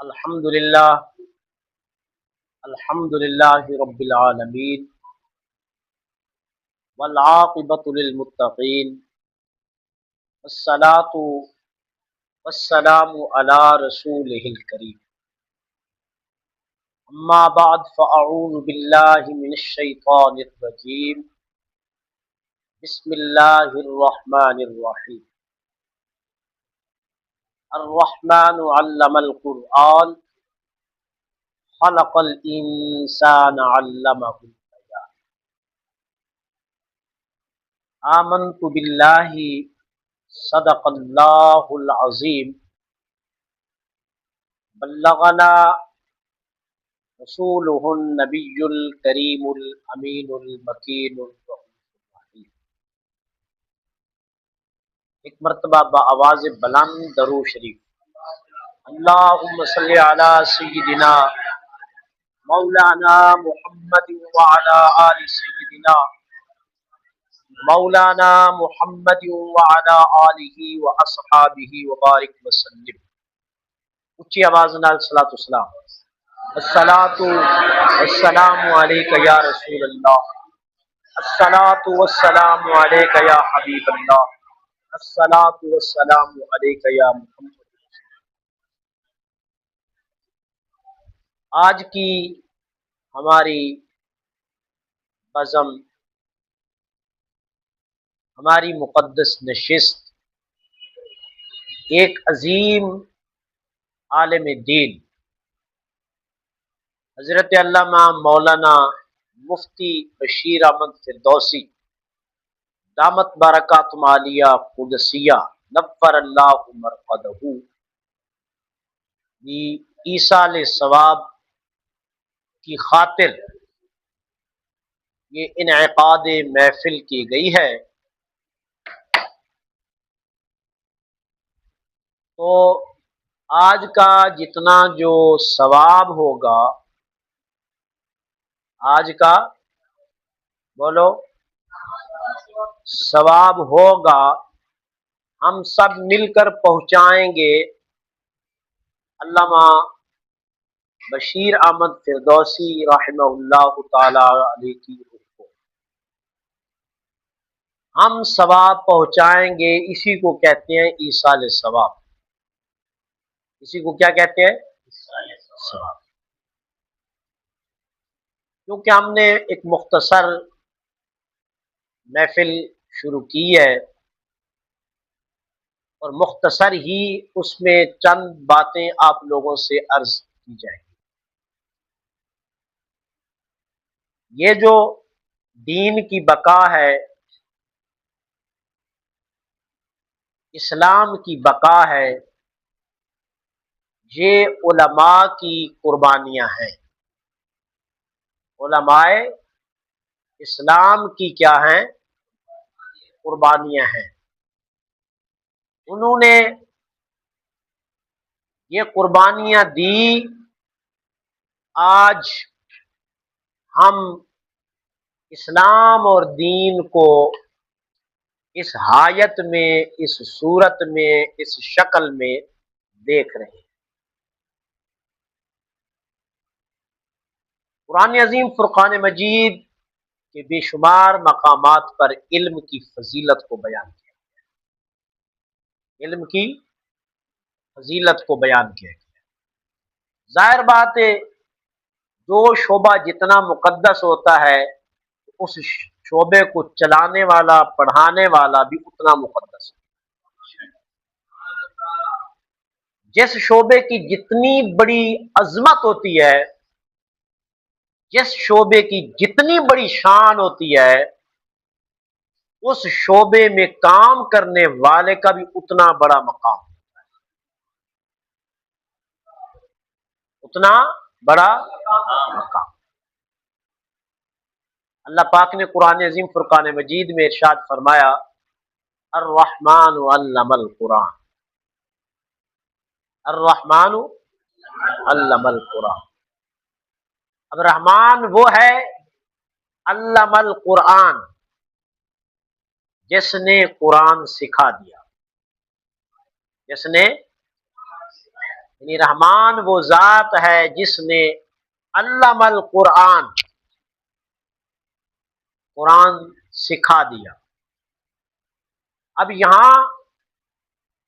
الحمدللہ الحمدللہ رب العالمین والعاقبۃ للمتقین والصلاۃ والسلام علی رسولہ الکریم اما بعد فاعوذ باللہ من الشیطان الرجیم بسم اللہ الرحمن الرحیم الرحمن علم القرآن خلق الانسان علمہ البیان آمنت باللہ صدق اللہ العظیم بلغنا رسولہ النبی الکریم الامین المکین الرحیم۔ ایک مرتبہ بآواز بلند درود شریف۔ اللہم صلی علی سیدنا مولانا محمد وعلی آل سیدنا مولانا محمد وعلی آلہ واصحابہ وبارک وسلم۔ اونچی آواز نال صلاۃ والسلام۔ الصلاۃ والسلام علیک یا رسول اللہ، الصلاۃ والسلام علیک یا حبیب اللہ، الصلاۃ والسلام علیک یا محمد۔ آج کی ہماری بزم، ہماری مقدس نشست ایک عظیم عالم دین حضرت علامہ مولانا مفتی بشیر احمد فردوسی دامت برکات عالیہ قدسیہ نور اللہ مرقدہ کی ایصال ثواب کی خاطر یہ انعقاد محفل کی گئی ہے۔ تو آج کا جتنا جو ثواب ہوگا، آج کا بولو ثواب ہوگا، ہم سب مل کر پہنچائیں گے علامہ بشیر احمد فردوسی رحمہ اللہ تعالی علیہ کی روح کو۔ ہم ثواب پہنچائیں گے، اسی کو کہتے ہیں ایصال ثواب۔ اسی کو کیا کہتے ہیں؟ ثواب۔ کیونکہ ہم نے ایک مختصر محفل شروع کی ہے اور مختصر ہی اس میں چند باتیں آپ لوگوں سے عرض کی جائیں گی۔ یہ جو دین کی بقا ہے، اسلام کی بقا ہے، یہ علماء کی قربانیاں ہیں۔ علماء اسلام کی کیا ہیں؟ قربانیاں ہیں۔ انہوں نے یہ قربانیاں دی، آج ہم اسلام اور دین کو اس حایت میں، اس صورت میں، اس شکل میں دیکھ رہے ہیں۔ قرآن عظیم فرقان مجید کے بے شمار مقامات پر علم کی فضیلت کو بیان کیا گیا، علم کی فضیلت کو بیان کیا گیا۔ ظاہر بات ہے، جو شعبہ جتنا مقدس ہوتا ہے، اس شعبے کو چلانے والا، پڑھانے والا بھی اتنا مقدس ہے۔ جس شعبے کی جتنی بڑی عظمت ہوتی ہے، جس شعبے کی جتنی بڑی شان ہوتی ہے، اس شعبے میں کام کرنے والے کا بھی اتنا بڑا مقام ہوتا ہے، اتنا بڑا مقام۔ اللہ پاک نے قرآن عظیم فرقان مجید میں ارشاد فرمایا، الرحمن علم القرآن، الرحمن علم القرآن۔ اب رحمان وہ ہے علم القرآن، جس نے قرآن سکھا دیا، جس نے یعنی رحمان وہ ذات ہے جس نے علم القرآن، قرآن سکھا دیا۔ اب یہاں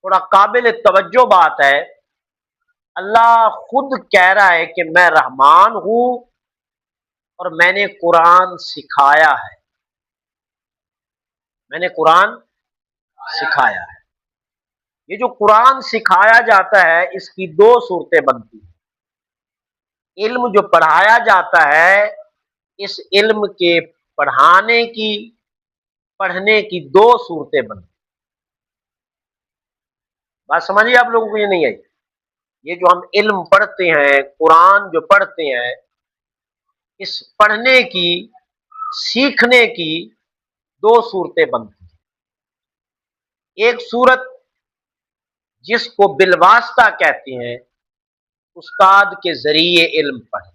تھوڑا قابل توجہ بات ہے، اللہ خود کہہ رہا ہے کہ میں رحمان ہوں اور میں نے قرآن سکھایا ہے، میں نے قرآن سکھایا ہے۔ یہ جو قرآن سکھایا جاتا ہے اس کی دو صورتیں بنتی ہیں۔ علم جو پڑھایا جاتا ہے، اس علم کے پڑھانے کی، پڑھنے کی دو صورتیں بنتی ہیں۔ بات سمجھیے آپ لوگوں کو یہ نہیں آئی؟ یہ جو ہم علم پڑھتے ہیں، قرآن جو پڑھتے ہیں، اس پڑھنے کی، سیکھنے کی دو صورتیں بنتی ہیں۔ ایک صورت جس کو بالواسطہ کہتے ہیں، استاد کے ذریعے علم پڑھنا۔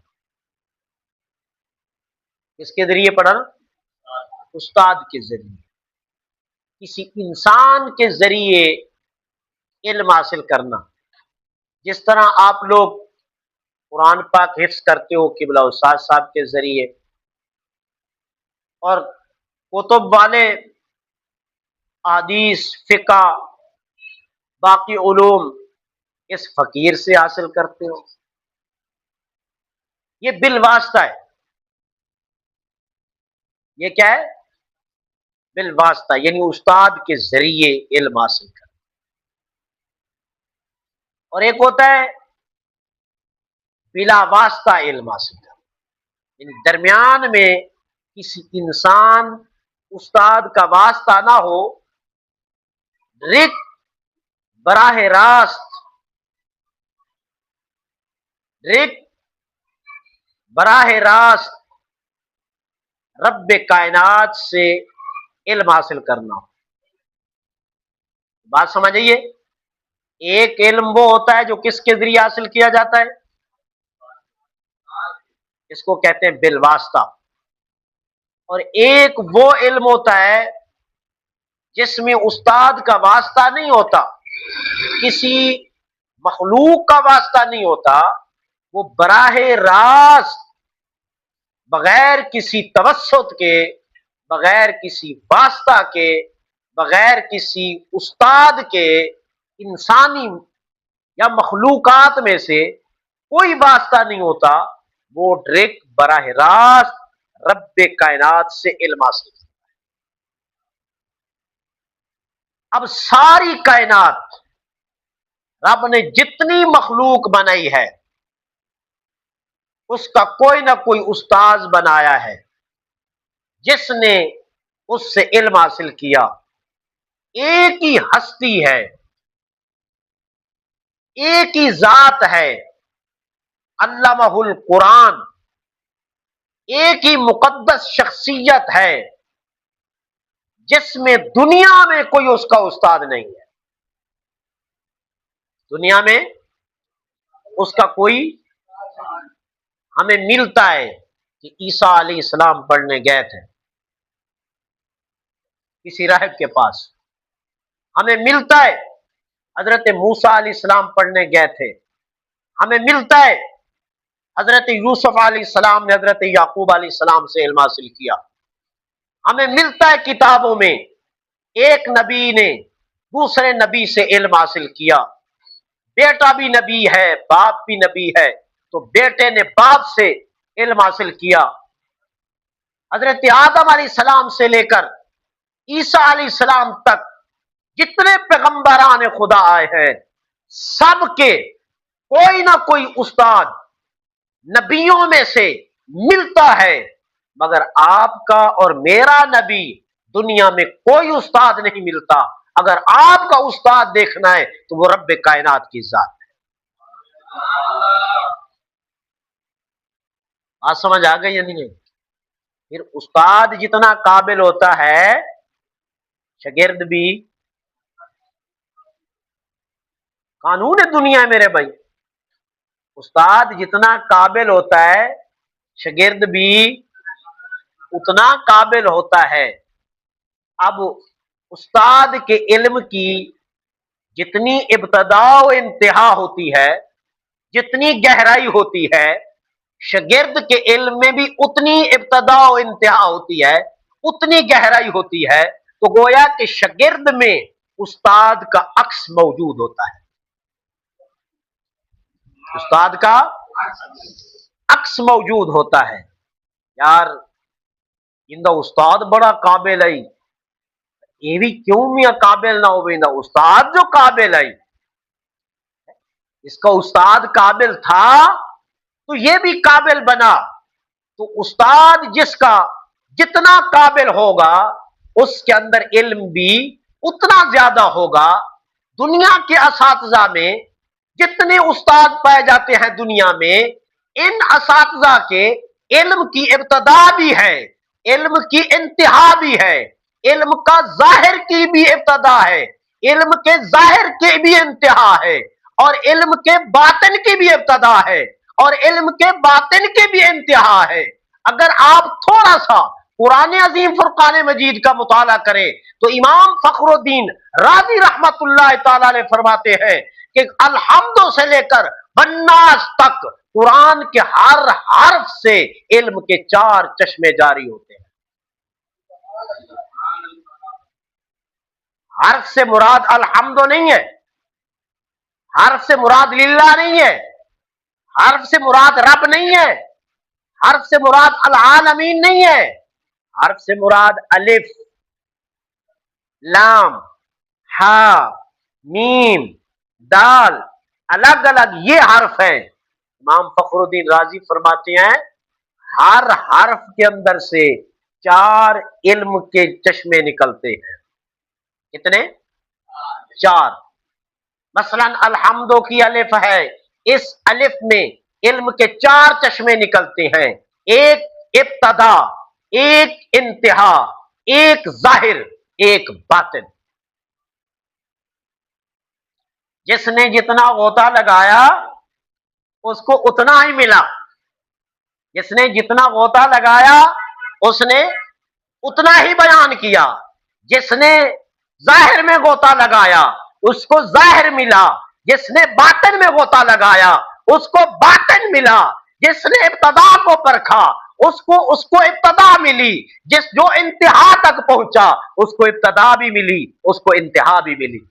کس کے ذریعے پڑھنا؟ استاد کے ذریعے، کسی انسان کے ذریعے علم حاصل کرنا۔ جس طرح آپ لوگ قرآن پاک حفظ کرتے ہو قبلہ استاد صاحب کے ذریعے، اور کتب والے حدیث، فقہ، باقی علوم اس فقیر سے حاصل کرتے ہو، یہ بالواسطہ ہے۔ یہ کیا ہے؟ بالواسطہ، یعنی استاد کے ذریعے علم حاصل کرنا۔ اور ایک ہوتا ہے بلا واسطہ علم حاصل کرنا، یعنی درمیان میں کسی انسان استاد کا واسطہ نہ ہو، ڈائریکٹ براہ راست، ڈائریکٹ براہ راست رب کائنات سے علم حاصل کرنا ہو۔ بات سمجھ آئیے؟ ایک علم وہ ہوتا ہے جو کس کے ذریعے حاصل کیا جاتا ہے، اس کو کہتے ہیں بالواسطہ۔ اور ایک وہ علم ہوتا ہے جس میں استاد کا واسطہ نہیں ہوتا، کسی مخلوق کا واسطہ نہیں ہوتا، وہ براہ راست بغیر کسی توسط کے، بغیر کسی واسطہ کے، بغیر کسی استاد کے، انسانی یا مخلوقات میں سے کوئی واسطہ نہیں ہوتا، وہ ڈائریکٹ براہ راست رب کائنات سے علم حاصل کرتا ہے۔ اب ساری کائنات، رب نے جتنی مخلوق بنائی ہے، اس کا کوئی نہ کوئی استاذ بنایا ہے جس نے اس سے علم حاصل کیا۔ ایک ہی ہستی ہے، ایک ہی ذات ہے، علمہ القرآن، ایک ہی مقدس شخصیت ہے جس میں دنیا میں کوئی اس کا استاد نہیں ہے۔ دنیا میں اس کا کوئی، ہمیں ملتا ہے کہ عیسیٰ علیہ السلام پڑھنے گئے تھے کسی راہب کے پاس، ہمیں ملتا ہے حضرت موسیٰ علیہ السلام پڑھنے گئے تھے، ہمیں ملتا ہے حضرت یوسف علیہ السلام نے حضرت یعقوب علیہ السلام سے علم حاصل کیا، ہمیں ملتا ہے کتابوں میں ایک نبی نے دوسرے نبی سے علم حاصل کیا، بیٹا بھی نبی ہے، باپ بھی نبی ہے، تو بیٹے نے باپ سے علم حاصل کیا۔ حضرت آدم علیہ السلام سے لے کر عیسیٰ علیہ السلام تک جتنے پیغمبران خدا آئے ہیں، سب کے کوئی نہ کوئی استاد نبیوں میں سے ملتا ہے، مگر آپ کا اور میرا نبی دنیا میں کوئی استاد نہیں ملتا۔ اگر آپ کا استاد دیکھنا ہے تو وہ رب کائنات کی ذات ہے۔ بات سمجھ آ گئی یا نہیں؟ پھر استاد جتنا قابل ہوتا ہے، شاگرد بھی قانون ہے دنیا ہے میرے بھائی، استاد جتنا قابل ہوتا ہے شاگرد بھی اتنا قابل ہوتا ہے۔ اب استاد کے علم کی جتنی ابتدا و انتہا ہوتی ہے، جتنی گہرائی ہوتی ہے شاگرد کے علم میں بھی اتنی ابتدا و انتہا ہوتی ہے، اتنی گہرائی ہوتی ہے، تو گویا کہ شاگرد میں استاد کا عکس موجود ہوتا ہے، استاد کا عکس موجود ہوتا ہے۔ یار اندہ استاد بڑا قابل ہے، یہ بھی کیوں میاں قابل نہ ہو نہ استاد جو قابل ہے، اس کا استاد قابل تھا تو یہ بھی قابل بنا، تو استاد جس کا جتنا قابل ہوگا اس کے اندر علم بھی اتنا زیادہ ہوگا۔ دنیا کے اساتذہ میں جتنے استاد پائے جاتے ہیں دنیا میں، ان اساتذہ کے علم کی ابتدا بھی ہے، علم کی انتہا بھی ہے، علم کا ظاہر کی بھی ابتدا ہے، علم کے ظاہر کی بھی انتہا ہے، اور علم کے باطن کی بھی ابتدا ہے، اور علم کے باطن کی بھی انتہا ہے۔ اگر آپ تھوڑا سا قرآن عظیم فرقان مجید کا مطالعہ کریں تو امام فخر الدین رازی رحمت اللہ تعالی علیہ فرماتے ہیں کہ الحمد سے لے کر بناس تک قرآن کے ہر حرف سے علم کے 4 چشمے جاری ہوتے ہیں۔ حرف سے مراد الحمد نہیں ہے، حرف سے مراد للہ نہیں ہے، حرف سے مراد رب نہیں ہے، حرف سے مراد العالمین نہیں ہے، حرف سے مراد الف، لام، ہا، میم، دال، الگ الگ یہ حرف ہیں۔ امام فخر الدین رازی فرماتے ہیں ہر حرف کے اندر سے 4 علم کے چشمے نکلتے ہیں۔ کتنے؟ 4۔ مثلا الحمدو کی الف ہے، اس الف میں علم کے 4 چشمے نکلتے ہیں، ایک ابتدا، ایک انتہا، ایک ظاہر، ایک باطن۔ جس نے جتنا غوطہ لگایا اس کو اتنا ہی ملا، جس نے جتنا غوطہ لگایا اس نے اتنا ہی بیان کیا، جس نے ظاہر میں غوطہ لگایا اس کو ظاہر ملا، جس نے باطن میں غوطہ لگایا اس کو باطن ملا، جس نے ابتدا کو پرکھا اس کو ابتدا ملی، جو انتہا تک پہنچا اس کو ابتدا بھی ملی، اس کو انتہا بھی ملی۔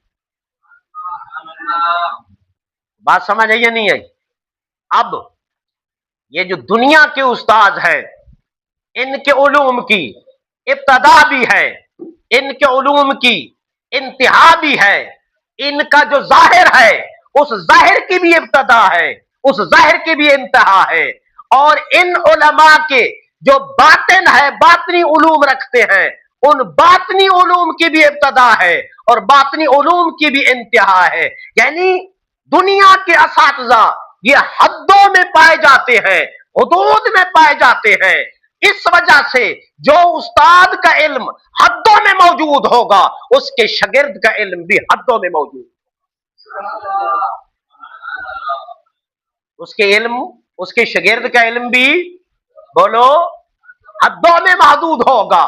بات سمجھ آئی یا نہیں آئی؟ اب یہ جو دنیا کے استاد ہیں ان کے علوم کی ابتدا بھی ہے، ان کے علوم کی انتہا بھی ہے، ان کا جو ظاہر ہے اس ظاہر کی بھی ابتدا ہے، اس ظاہر کی بھی انتہا ہے، اور ان علماء کے جو باطن ہے، باطنی علوم رکھتے ہیں، ان باطنی علوم کی بھی ابتدا ہے اور باطنی علوم کی بھی انتہا ہے۔ یعنی دنیا کے اساتذہ یہ حدوں میں پائے جاتے ہیں، حدود میں پائے جاتے ہیں۔ اس وجہ سے جو استاد کا علم حدوں میں موجود ہوگا اس کے شاگرد کا علم بھی حدوں میں موجود ہوگا، اس کے شاگرد کا علم بھی بولو حدوں میں محدود ہوگا۔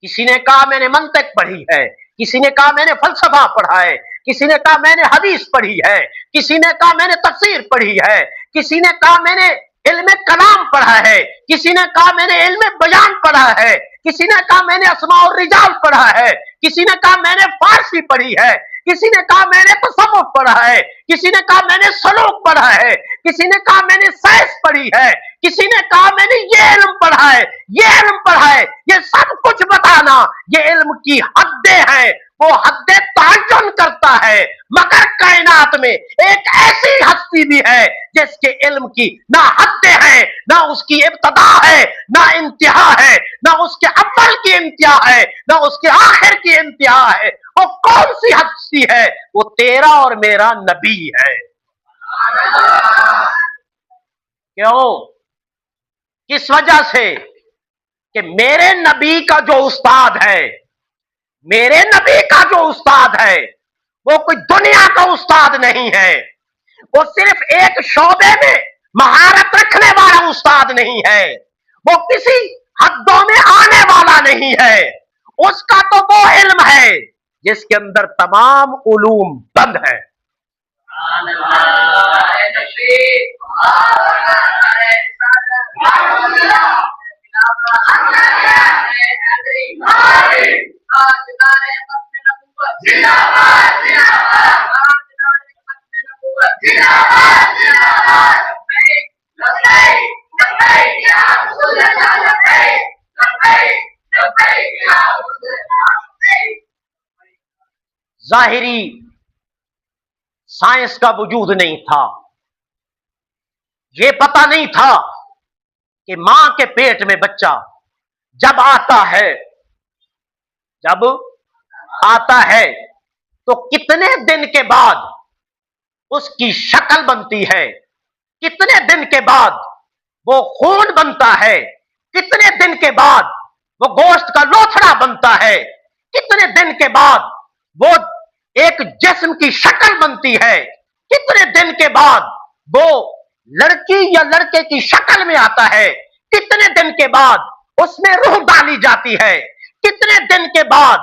کسی نے کہا میں نے منطق پڑھی ہے، کسی نے کہا میں نے فلسفہ پڑھا ہے، کسی نے کہا میں نے حدیث پڑھی ہے، کسی نے کہا میں نے تفسیر پڑھی ہے، کسی نے کہا میں نے علم کلام پڑھا ہے، کسی نے کہا میں نے علم بیان پڑھا ہے، کسی نے کہا میں نے اسماء الرجال پڑھا ہے، کسی نے کہا میں نے فارسی پڑھی ہے، کسی نے کہا میں نے تصوف پڑھا ہے، کسی نے کہا میں نے سلوک پڑھا ہے، کسی نے کہا میں نے سائنس پڑھی ہے، کسی نے کہا میں نے یہ علم پڑھا ہے، یہ علم پڑھا ہے۔ یہ سب کچھ بتانا یہ علم کی حدیں ہیں، وہ حد تعین کرتا ہے، مگر کائنات میں ایک ایسی ہستی بھی ہے جس کے علم کی نہ حدیں ہیں، نہ اس کی ابتدا ہے، نہ انتہا ہے، نہ اس کے اول کی انتہا ہے، نہ اس کے آخر کی انتہا ہے۔ وہ کون سی ہستی ہے؟ وہ تیرا اور میرا نبی ہے۔ کیوں؟ کس وجہ سے؟ کہ میرے نبی کا جو استاد ہے، میرے نبی کا جو استاد ہے وہ کوئی دنیا کا استاد نہیں ہے، وہ صرف ایک شعبے میں مہارت رکھنے والا استاد نہیں ہے، وہ کسی حدوں میں آنے والا نہیں ہے، اس کا تو وہ علم ہے جس کے اندر تمام علوم بند ہے۔ ظاہری سائنس کا وجود نہیں تھا، یہ پتہ نہیں تھا کہ ماں کے پیٹ میں بچہ جب آتا ہے تو کتنے دن کے بعد اس کی شکل بنتی ہے، کتنے دن کے بعد وہ خون بنتا ہے، کتنے دن کے بعد وہ گوشت کا لوتھڑا بنتا ہے، کتنے دن کے بعد وہ ایک جسم کی شکل بنتی ہے، کتنے دن کے بعد وہ لڑکی یا لڑکے کی شکل میں آتا ہے، کتنے دن کے بعد اس میں روح ڈالی جاتی ہے، کتنے دن کے بعد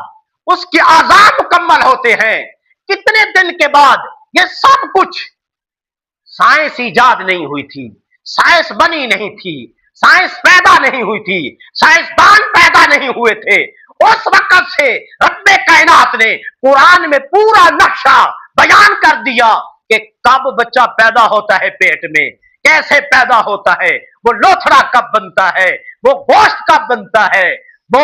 اس کے اعضاء مکمل ہوتے ہیں، کتنے دن کے بعد یہ سب کچھ سائنس ایجاد نہیں ہوئی تھی، سائنس بنی نہیں تھی، سائنس پیدا نہیں ہوئی تھی، سائنسدان پیدا نہیں ہوئے تھے، اس وقت سے رب کائنات نے قرآن میں پورا نقشہ بیان کر دیا کہ کب بچہ پیدا ہوتا ہے پیٹ میں، کیسے پیدا ہوتا ہے، وہ لوتھڑا کب بنتا ہے، وہ گوشت کب بنتا ہے، وہ